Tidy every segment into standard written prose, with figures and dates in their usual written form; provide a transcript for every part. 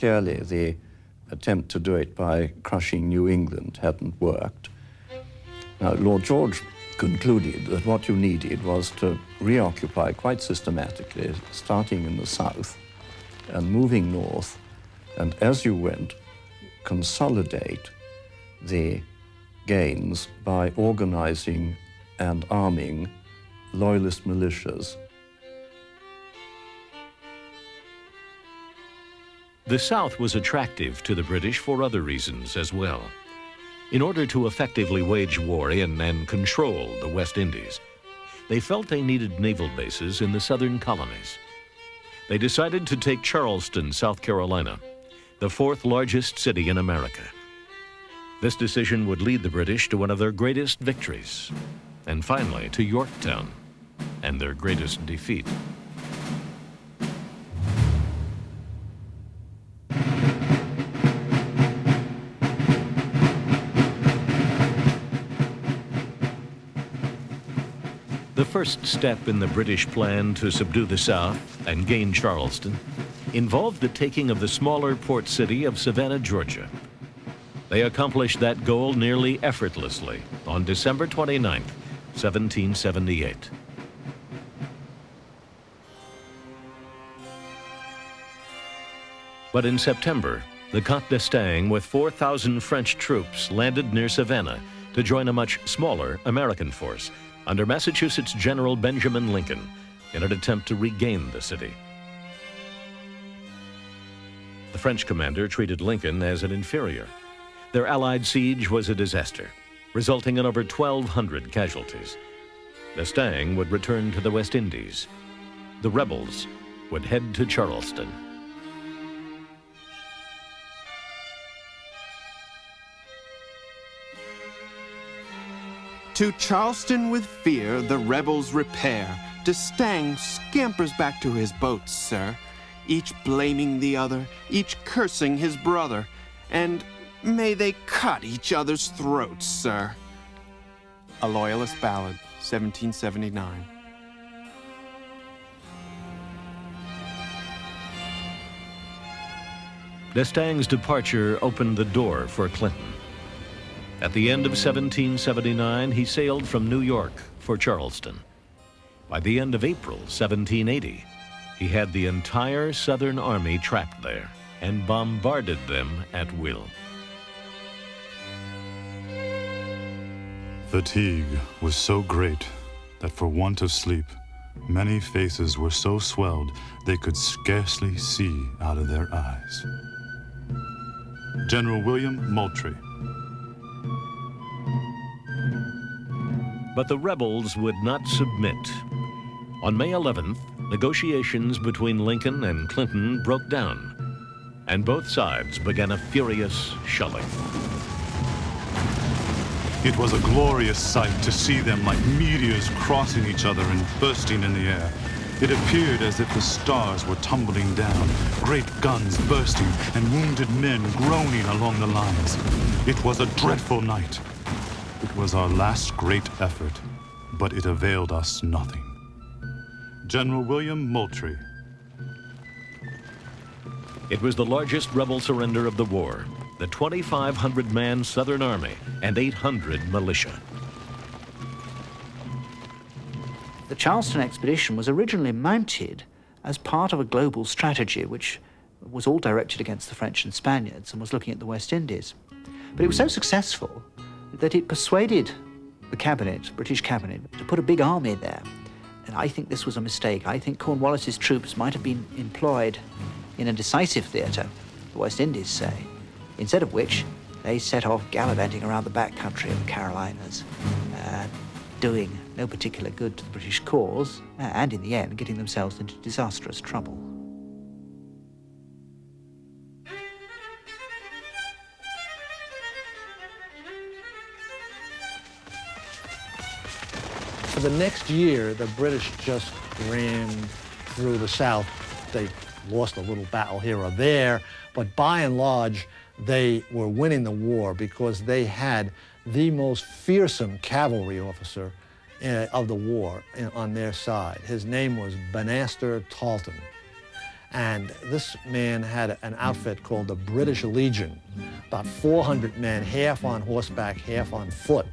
clearly the attempt to do it by crushing New England hadn't worked. Now, Lord George concluded that what you needed was to reoccupy quite systematically, starting in the south and moving north, and as you went, consolidate the gains by organizing and arming loyalist militias. The South was attractive to the British for other reasons as well. In order to effectively wage war in and control the West Indies, they felt they needed naval bases in the southern colonies. They decided to take Charleston, South Carolina, the fourth largest city in America. This decision would lead the British to one of their greatest victories, and finally to Yorktown and their greatest defeat. The first step in the British plan to subdue the South and gain Charleston involved the taking of the smaller port city of Savannah, Georgia. They accomplished that goal nearly effortlessly on December 29, 1778. But in September, the Comte d'Estaing with 4,000 French troops landed near Savannah to join a much smaller American force under Massachusetts General Benjamin Lincoln in an attempt to regain the city. The French commander treated Lincoln as an inferior. Their Allied siege was a disaster, resulting in over 1,200 casualties. D'Estaing would return to the West Indies. The rebels would head to Charleston. To Charleston with fear the rebels repair. D'Estaing scampers back to his boats, sir, each blaming the other, each cursing his brother, and may they cut each other's throats, sir. A Loyalist Ballad, 1779. D'Estaing's departure opened the door for Clinton. At the end of 1779, he sailed from New York for Charleston. By the end of April 1780, he had the entire Southern Army trapped there and bombarded them at will. Fatigue was so great that for want of sleep, many faces were so swelled they could scarcely see out of their eyes. General William Moultrie. But the rebels would not submit. On May 11th, negotiations between Lincoln and Clinton broke down, and both sides began a furious shelling. It was a glorious sight to see them like meteors crossing each other and bursting in the air. It appeared as if the stars were tumbling down, great guns bursting, and wounded men groaning along the lines. It was a dreadful night. It was our last great effort, but it availed us nothing. General William Moultrie. It was the largest rebel surrender of the war, the 2,500-man Southern Army and 800 militia. The Charleston expedition was originally mounted as part of a global strategy which was all directed against the French and Spaniards and was looking at the West Indies. But it was so successful that it persuaded the cabinet, British cabinet, to put a big army there. And I think this was a mistake. I think Cornwallis's troops might have been employed in a decisive theatre, the West Indies say, instead of which they set off gallivanting around the back country of the Carolinas, doing no particular good to the British cause, and in the end getting themselves into disastrous trouble. For the next year, the British just ran through the South. They lost a little battle here or there, but by and large, they were winning the war because they had the most fearsome cavalry officer of the war on their side. His name was Banastre Tarleton. And this man had an outfit called the British Legion, about 400 men, half on horseback, half on foot.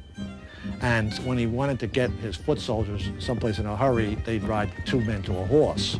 And when he wanted to get his foot soldiers someplace in a hurry, they'd ride 2 men to a horse.